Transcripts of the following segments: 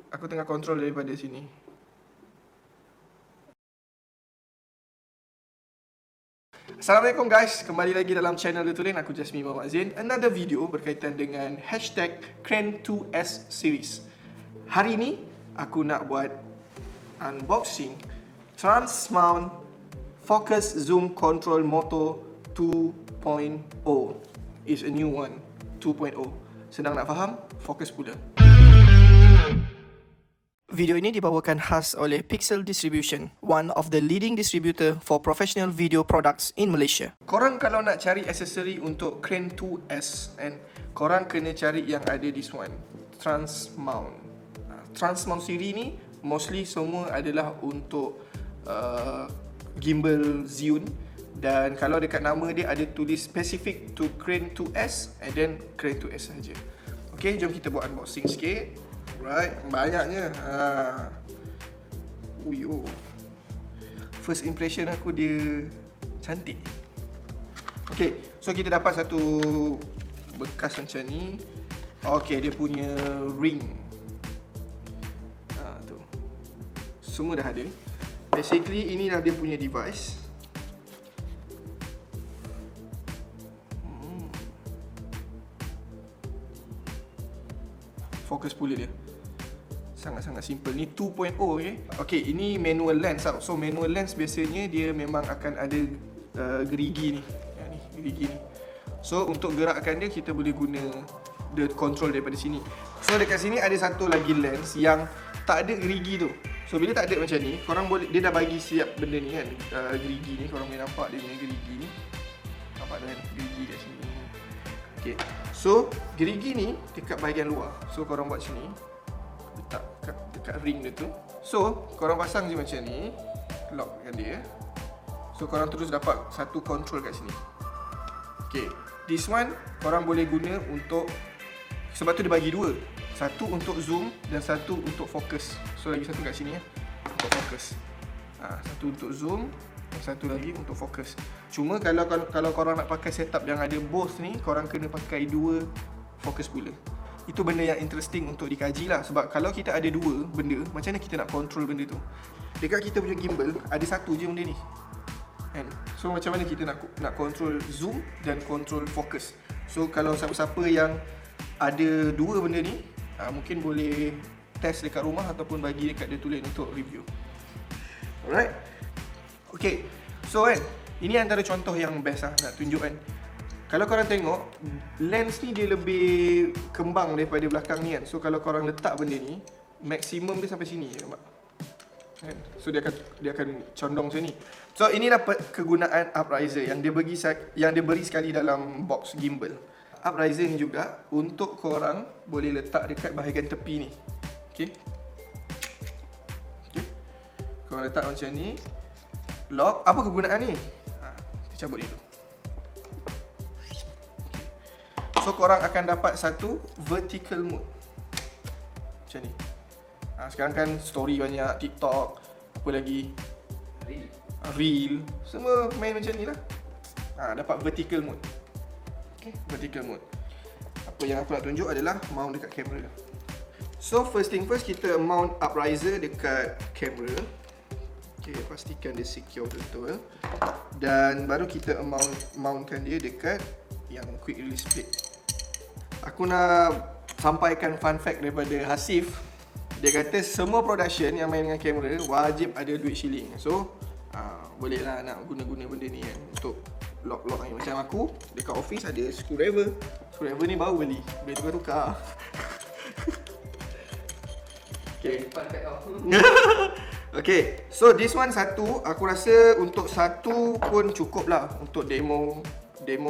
aku tengah control daripada sini. Assalamualaikum guys, kembali lagi dalam channel Litulin. Aku Jasmine Muhammad Zain. Another video berkaitan dengan #Crane2S series. Hari ni aku nak buat unboxing Transmount Focus Zoom Control Moto 2.0. Is a new one, 2.0. Senang nak faham? Fokus pula. Video ini dibawakan khas oleh Pixel Distribution, one of the leading distributor for professional video products in Malaysia. Korang kalau nak cari aksesori untuk Crane 2S, and korang kena cari yang ada this one, Transmount. Transmount siri ni mostly semua adalah untuk gimbal Zhiyun, dan kalau dekat nama dia ada tulis specific to Crane 2S and then Crane 2S saja. Okay, jom kita buat unboxing sikit. Right, banyaknya. Uyo. First impression aku dia cantik. Okay, so kita dapat satu bekas macam ni. Okay, dia punya ring. Tu. Semua dah ada. Basically inilah dia punya device. Fokus pula dia. Sangat-sangat simple. Ni 2.0 okay. Okay, ini manual lens tau. So manual lens biasanya dia memang akan ada gerigi ni. Ni gerigi ni. So untuk gerakkan dia kita boleh guna the control daripada sini. So dekat sini ada satu lagi lens yang tak ada gerigi tu. So bila tak ada macam ni, korang boleh, dia dah bagi siap benda ni kan, gerigi ni. Korang boleh nampak dia punya gerigi ni. Nampak kan gerigi kat sini. Okay. So gerigi ni dekat bahagian luar. So korang buat sini, letak dekat ring dia tu. So korang pasang je macam ni, lockkan dia. So korang terus dapat satu control kat sini. Okay, this one korang boleh guna untuk, sebab tu dia bagi dua, satu untuk zoom dan satu untuk fokus. So lagi satu kat sini ya, untuk fokus. Satu untuk zoom dan satu lagi untuk fokus. Cuma kalau korang nak pakai setup yang ada both ni, korang kena pakai dua fokus pula. Itu benda yang interesting untuk dikaji lah. Sebab kalau kita ada dua benda, macam mana kita nak control benda tu? Dekat kita punya gimbal ada satu je benda ni kan? So macam mana kita nak control zoom dan control fokus? So kalau siapa-siapa yang ada dua benda ni, mungkin boleh test dekat rumah ataupun bagi dekat Litulin untuk review. Alright. Okay, so kan, ini antara contoh yang best lah nak tunjuk kan. Kalau korang tengok, lens ni dia lebih kembang daripada belakang ni kan. So kalau korang letak benda ni, maksimum dia sampai sini je, nampak? Kan? So dia akan condong macam ni. So inilah kegunaan upriser yang dia beri sekali dalam box gimbal. Upriser ni juga untuk korang boleh letak dekat bahagian tepi ni. Okay, korang letak macam ni, lock. Apa kegunaan ni? Kita cabut dulu. So korang akan dapat satu vertical mode macam ni. Sekarang kan story banyak, TikTok, apa lagi, Reel, semua main macam ni lah. Dapat vertical mode. Okay, vertical mode. Apa yang aku nak tunjuk adalah mount dekat kamera. So first thing first, kita mount upriser dekat kamera. Okay, pastikan dia secure betul. Dan baru kita mountkan dia dekat yang quick release plate. Aku nak sampaikan fun fact daripada Hasif. Dia kata semua production yang main dengan kamera wajib ada duit shilling. So boleh lah nak guna-guna benda ni kan, untuk lock-lock ni. Macam aku dekat office ada screwdriver. Screwdriver ni baru beli, boleh tukar-tukar. Okay. Okay, so this one satu, aku rasa untuk satu pun cukup lah. Untuk demo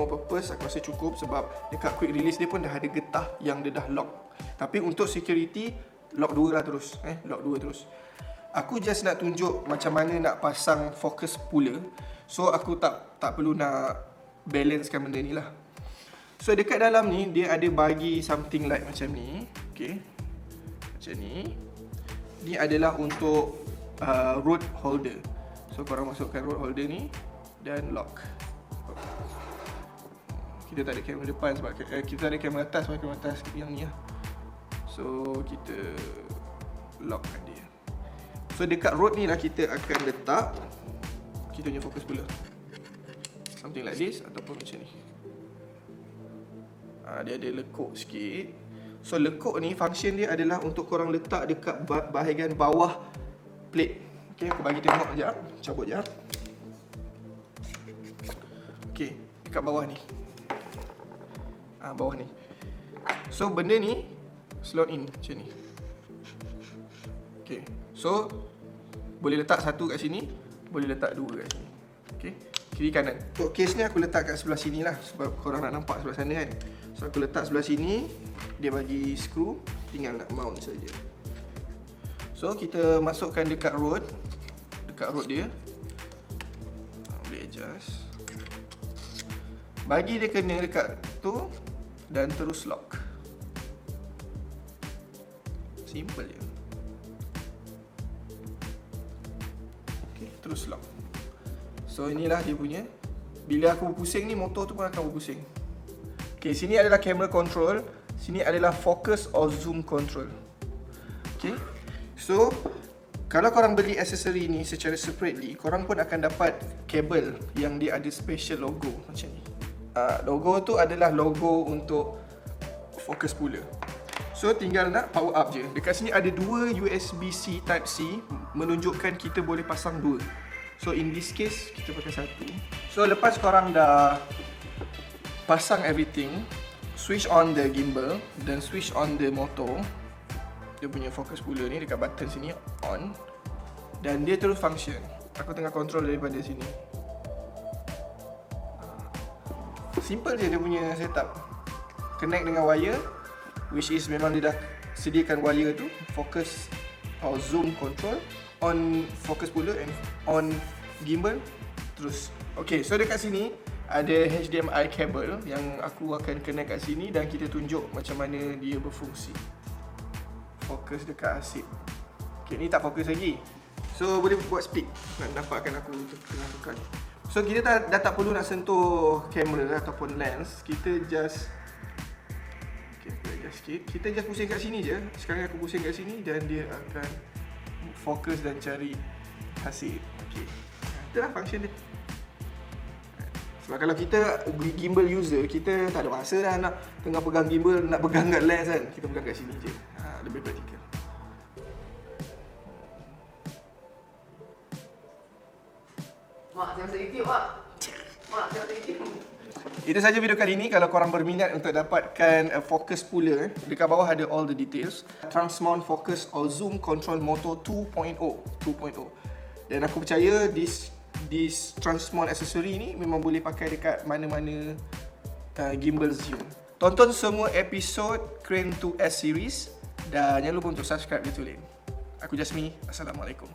purpose aku rasa cukup, sebab dekat quick release dia pun dah ada getah yang dia dah lock. Tapi untuk security, lock dua lah terus. Lock dua terus. Aku just nak tunjuk macam mana nak pasang fokus pula. So aku tak perlu nak balancekan benda ni lah. So dekat dalam ni dia ada bagi something like macam ni. Okay, macam ni. Ni adalah untuk road holder. So korang masukkan road holder ni dan lock. Kita tak ada kamera depan sebab kita ada kamera atas, kamera atas yang ni lah. So kita lockkan dia. So dekat rod ni lah kita akan letak kita punya focus puller. Something like this ataupun macam ni. Dia ada lekuk sikit. So lekuk ni function dia adalah untuk korang letak dekat bahagian bawah plate. Okay, aku bagi tengok sekejap. Cabut sekejap. Okay, dekat bawah ni. Bawah ni. So benda ni slot in macam ni. Okay, so boleh letak satu kat sini, boleh letak dua kat sini. Okay, kiri kanan. Untuk case ni aku letak kat sebelah sini lah, sebab korang nak nampak sebelah sana kan. So aku letak sebelah sini, dia bagi skru, tinggal nak mount saja. So kita masukkan dekat rod dia. Boleh adjust. Bagi dia kena dekat tu dan terus lock. Simple je. Okay, terus lock. So inilah dia punya. Bila aku berpusing ni, motor tu pun akan berpusing. Okay, sini adalah camera control. Sini adalah focus or zoom control. Okay, so kalau korang beli aksesori ni secara separately, korang pun akan dapat kabel yang dia ada special logo macam ni. Logo tu adalah logo untuk focus puller. So tinggal nak power up je. Dekat sini ada dua USB-C Type C, menunjukkan kita boleh pasang dua. So in this case kita pakai satu. So lepas korang dah pasang everything, switch on the gimbal dan switch on the motor, dia punya focus puller ni dekat button sini on, dan dia terus function. Aku tengah control daripada sini. Simple je dia punya setup. Connect dengan wire, which is memang dia dah sediakan wire tu. Focus or zoom control, on focus puller and on gimbal, terus. Okay, so dekat sini ada HDMI cable yang aku akan connect kat sini dan kita tunjuk macam mana dia berfungsi. Fokus dekat asip. Okay, ni tak fokus lagi. So boleh buat split. Nak nampakkan aku tengah tukar. So kita dah tak perlu nak sentuh kamera ataupun lens. Kita just kita just pusing kat sini je. Sekarang aku pusing kat sini dan dia akan fokus dan cari hasil. Okay, itulah function dia. Sebab kalau kita gimbal user, kita tak ada masa dah nak tengah pegang gimbal, nak pegang kat lens kan. Kita pegang kat sini je. Lebih praktikal. Mak, saya rasa YouTube, Mak. Mak, saya rasa YouTube. Itu saja video kali ini. Kalau korang berminat untuk dapatkan focus puller, dekat bawah ada all the details. Transmount Focus or Zoom Control Motor 2.0. Dan aku percaya this Transmount accessory ni memang boleh pakai dekat mana-mana gimbal zoom. Tonton semua episod Crane 2S series dan jangan lupa untuk subscribe YouTube Lane. Aku Jasmine. Assalamualaikum.